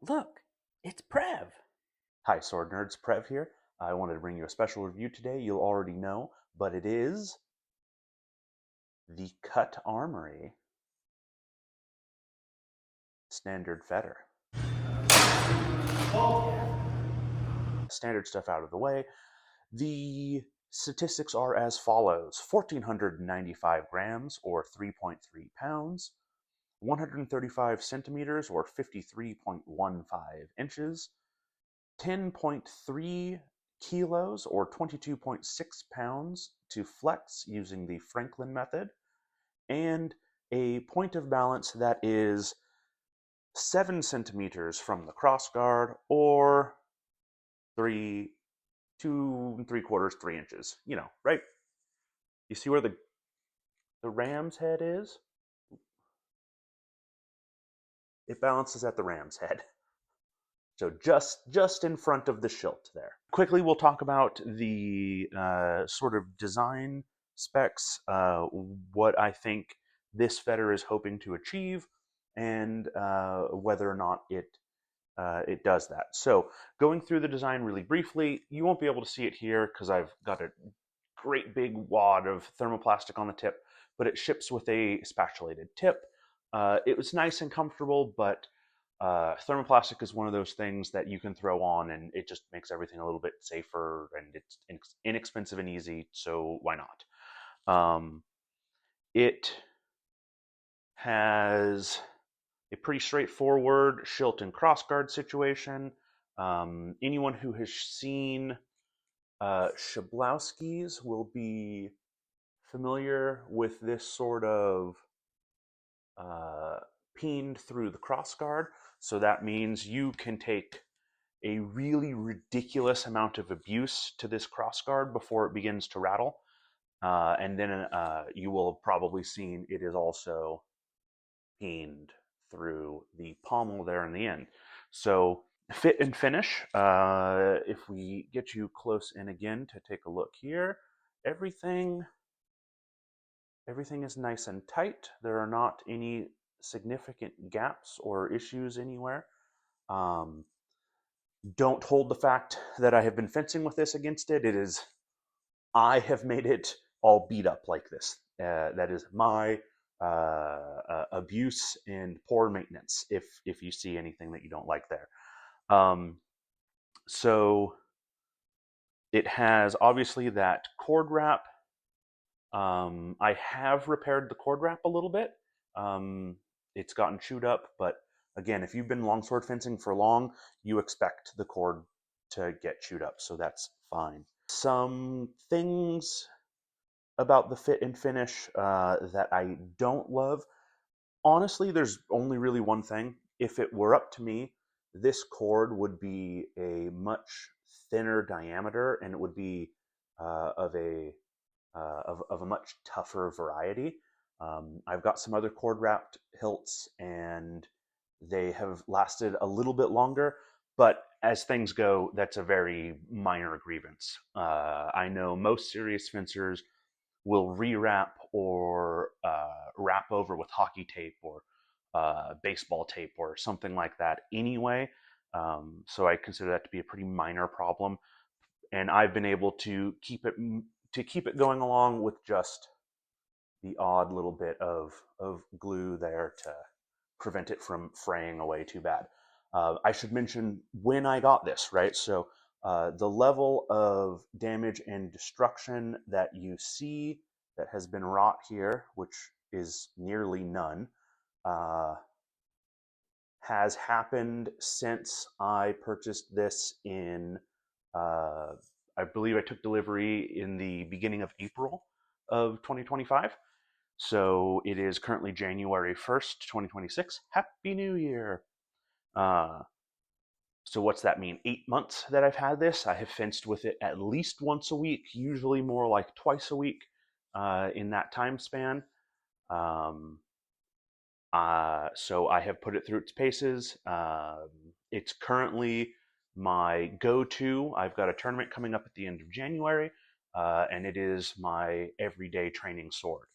Look, it's Prev. Hi, Sword Nerds, Prev here. I wanted to bring you a special review today. You'll already know, but it is the Kut Armoury Standard Fetter. Standard stuff out of the way. The statistics are as follows: 1,495 grams, or 3.3 pounds, 135 centimeters, or 53.15 inches, 10.3 kilos, or 22.6 pounds, to flex using the Franklin method, and a point of balance that is 7 centimeters from the crossguard, or 2 3/4, 3 inches. You know, right? You see where the ram's head is? It balances at the ram's head. So just in front of the shilt there. Quickly, we'll talk about the sort of design specs, what I think this fetter is hoping to achieve, and whether or not it does that. So going through the design really briefly, you won't be able to see it here because I've got a great big wad of thermoplastic on the tip, but it ships with a spatulated tip. It was nice and comfortable, but thermoplastic is one of those things that you can throw on and it just makes everything a little bit safer, and it's inexpensive and easy, so why not? It has a pretty straightforward shilt and crossguard situation. Anyone who has seen Shablowski's will be familiar with this sort of peened through the crossguard. So that means you can take a really ridiculous amount of abuse to this crossguard before it begins to rattle. And then you will have probably seen it is also peened through the pommel there in the end. So fit and finish, if we get you close in again to take a look here, everything is nice and tight. There are not any significant gaps or issues anywhere. Don't hold the fact that I have been fencing with this against it. I have made it all beat up like this. That is my abuse and poor maintenance, if you see anything that you don't like there. So it has obviously that cord wrap. I have repaired the cord wrap a little bit. It's gotten chewed up, but again, if you've been longsword fencing for long, you expect the cord to get chewed up, so that's fine. Some things about the fit and finish that I don't love. Honestly, there's only really one thing. If it were up to me, this cord would be a much thinner diameter, and it would be of a much tougher variety. I've got some other cord wrapped hilts, and they have lasted a little bit longer, but as things go, that's a very minor grievance. I know most serious fencers will rewrap or wrap over with hockey tape or baseball tape or something like that anyway. So I consider that to be a pretty minor problem, and I've been able to keep it going along with just the odd little bit of glue there to prevent it from fraying away too bad. I should mention when I got this, right? So the level of damage and destruction that you see that has been wrought here, which is nearly none, has happened since I purchased this in, I believe I took delivery in the beginning of April of 2025. So it is currently January 1st, 2026. Happy New Year. So what's that mean? 8 months that I've had this. I have fenced with it at least once a week, usually more like twice a week in that time span. So I have put it through its paces. It's currently my go-to. I've got a tournament coming up at the end of January. and it is my everyday training sword.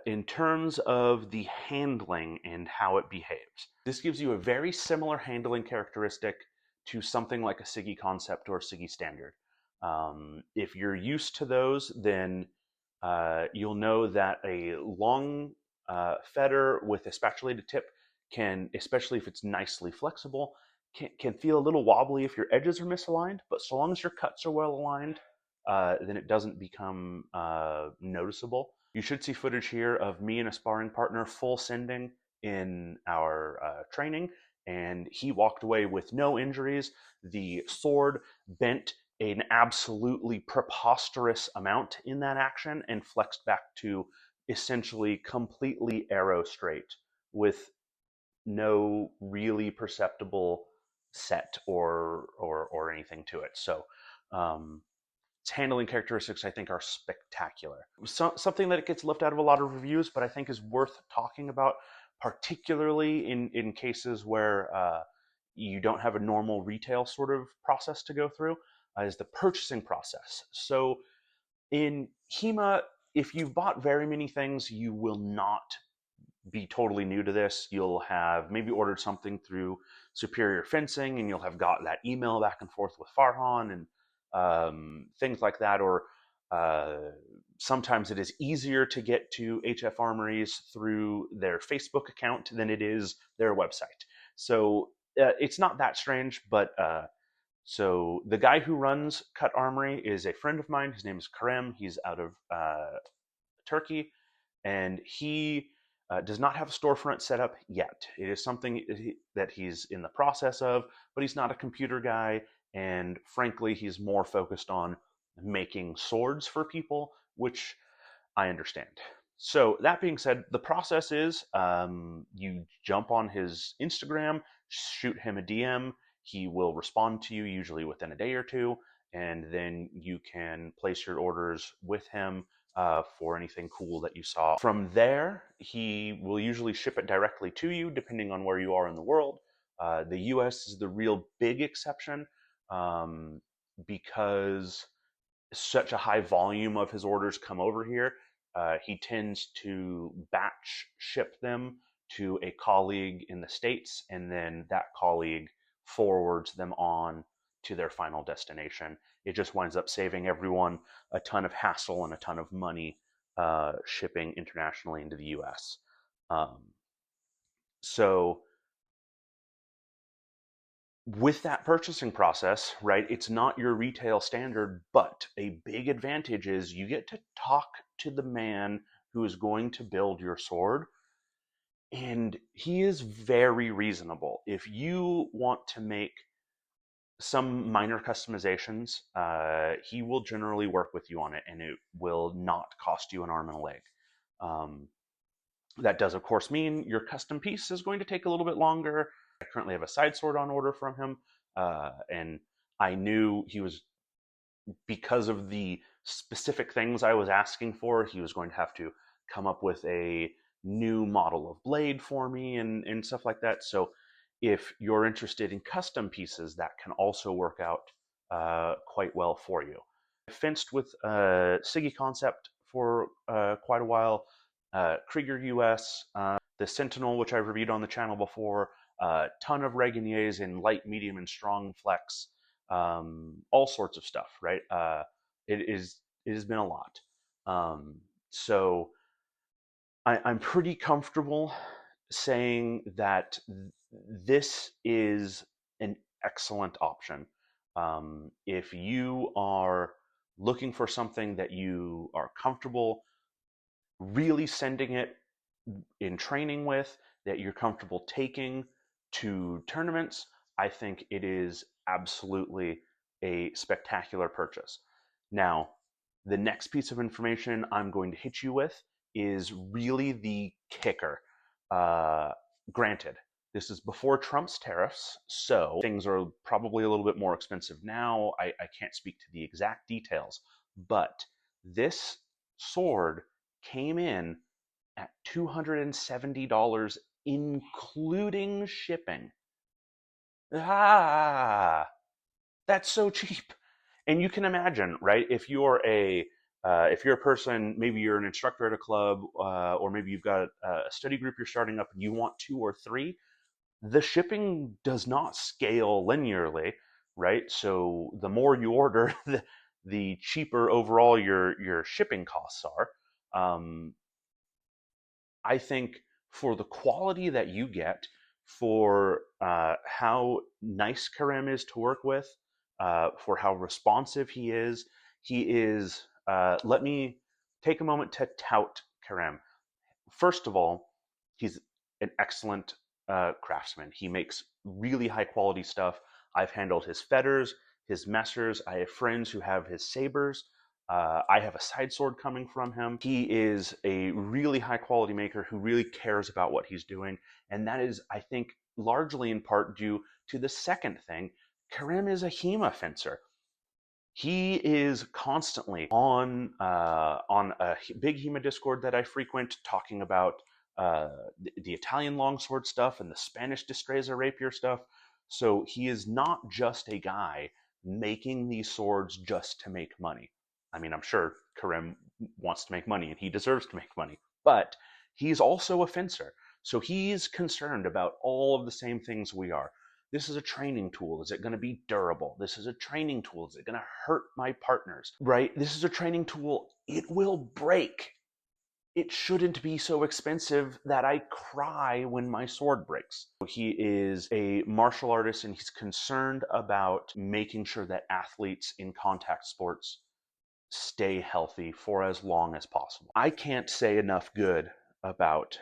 In terms of the handling and how it behaves, this gives you a very similar handling characteristic to something like a Siggy Concept or a Siggy Standard. If you're used to those, then you'll know that a long fetter with a spatulated tip can, especially if it's nicely flexible, can feel a little wobbly if your edges are misaligned, but so long as your cuts are well aligned, then it doesn't become noticeable. You should see footage here of me and a sparring partner full sending in our training, and he walked away with no injuries. The sword bent an absolutely preposterous amount in that action and flexed back to essentially completely arrow straight with no really perceptible set or anything to it. So its handling characteristics, I think, are spectacular. Something that gets left out of a lot of reviews, but I think is worth talking about, particularly in cases where you don't have a normal retail sort of process to go through, is the purchasing process. So in HEMA, if you've bought very many things, you will not be totally new to this. You'll have maybe ordered something through Superior Fencing, and you'll have got that email back and forth with Farhan and things like that. Or sometimes it is easier to get to HF Armories through their Facebook account than it is their website. So it's not that strange, but so the guy who runs Kut Armoury is a friend of mine. His name is Karem. He's out of Turkey, and he does not have a storefront set up yet. It is something that he's in the process of, but he's not a computer guy, and frankly, he's more focused on making swords for people, which I understand. So that being said, the process is you jump on his Instagram, shoot him a DM. He will respond to you usually within a day or two, and then you can place your orders with him for anything cool that you saw. From there, he will usually ship it directly to you, depending on where you are in the world. The US is the real big exception because such a high volume of his orders come over here. He tends to batch ship them to a colleague in the States, and then that colleague forwards them on to their final destination. It just winds up saving everyone a ton of hassle and a ton of money shipping internationally into the US. So with that purchasing process, right, it's not your retail standard, but a big advantage is you get to talk to the man who is going to build your sword, and he is very reasonable. If you want to make some minor customizations, he will generally work with you on it, and it will not cost you an arm and a leg. That does, of course, mean your custom piece is going to take a little bit longer. I currently have a side sword on order from him, and I knew he was, because of the specific things I was asking for, he was going to have to come up with a new model of blade for me and stuff like that. So if you're interested in custom pieces, that can also work out quite well for you. I fenced with Siggy Concept for quite a while, Krieger US, the Sentinel, which I've reviewed on the channel before, a ton of Reginiers in light, medium, and strong flex, all sorts of stuff, right? It has been a lot. So I'm pretty comfortable saying that this is an excellent option. If you are looking for something that you are comfortable really sending it in training with, that you're comfortable taking to tournaments, I think it is absolutely a spectacular purchase. Now, the next piece of information I'm going to hit you with is really the kicker. Granted, this is before Trump's tariffs, so things are probably a little bit more expensive now. I can't speak to the exact details, but this sword came in at $270, including shipping. Ah, that's so cheap. And you can imagine, right? If you're a If you're a person, maybe you're an instructor at a club, or maybe you've got a study group you're starting up and you want 2 or 3, the shipping does not scale linearly, right? So the more you order, the cheaper overall your shipping costs are. I think for the quality that you get, for how nice Karem is to work with, for how responsive he is. Let me take a moment to tout Karem. First of all, he's an excellent craftsman. He makes really high quality stuff. I've handled his fetters, his messers. I have friends who have his sabers. I have a side sword coming from him. He is a really high quality maker who really cares about what he's doing. And that is, I think, largely in part due to the second thing. Karem is a HEMA fencer. He is constantly on a big HEMA Discord that I frequent, talking about the Italian longsword stuff and the Spanish Destreza rapier stuff. So he is not just a guy making these swords just to make money. I mean, I'm sure Karem wants to make money and he deserves to make money, but he's also a fencer. So he's concerned about all of the same things we are. This is a training tool. Is it going to be durable? This is a training tool. Is it going to hurt my partners? Right? This is a training tool. It will break. It shouldn't be so expensive that I cry when my sword breaks. He is a martial artist and he's concerned about making sure that athletes in contact sports stay healthy for as long as possible. I can't say enough good about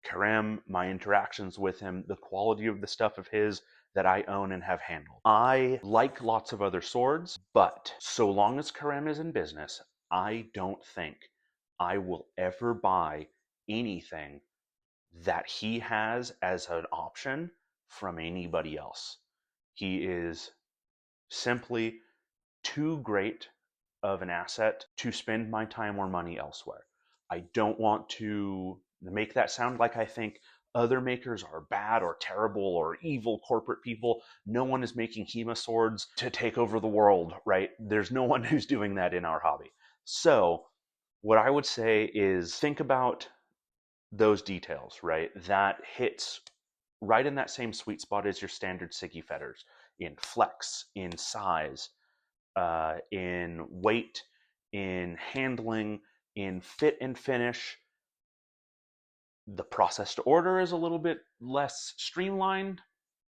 Karem, my interactions with him, the quality of the stuff of his that I own and have handled. I like lots of other swords, but so long as Karem is in business, I don't think I will ever buy anything that he has as an option from anybody else. He is simply too great of an asset to spend my time or money elsewhere. I don't want to make that sound like I think other makers are bad or terrible or evil corporate people. No one is making HEMA swords to take over the world, right? There's no one who's doing that in our hobby. So what I would say is think about those details, right? That hits right in that same sweet spot as your standard Siggy fetters, in flex, in size, in weight, in handling, in fit and finish. The process to order is a little bit less streamlined,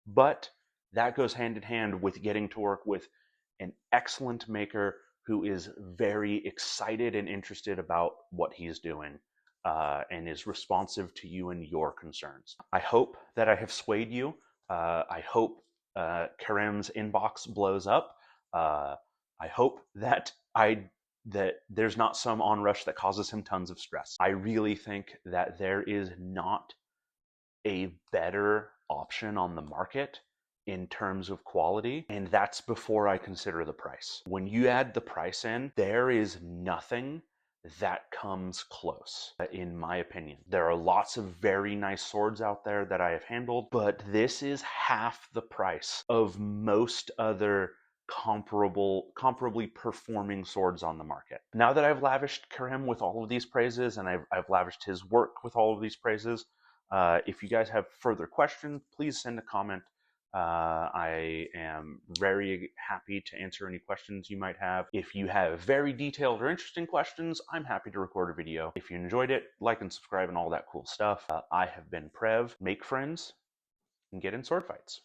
but that goes hand in hand with getting to work with an excellent maker who is very excited and interested about what he's doing, and is responsive to you and your concerns. I hope that I have swayed you. I hope Karem's inbox blows up. I hope that there's not some onrush that causes him tons of stress. I really think that there is not a better option on the market in terms of quality, and that's before I consider the price. When you add the price in, there is nothing that comes close, in my opinion. There are lots of very nice swords out there that I have handled, but this is half the price of most other comparably performing swords on the market. Now that I've lavished Karem with all of these praises, and I've lavished his work with all of these praises, if you guys have further questions, please send a comment. I am very happy to answer any questions you might have. If you have very detailed or interesting questions, I'm happy to record a video. If you enjoyed it, like and subscribe and all that cool stuff. I have been Prev. Make friends and get in sword fights.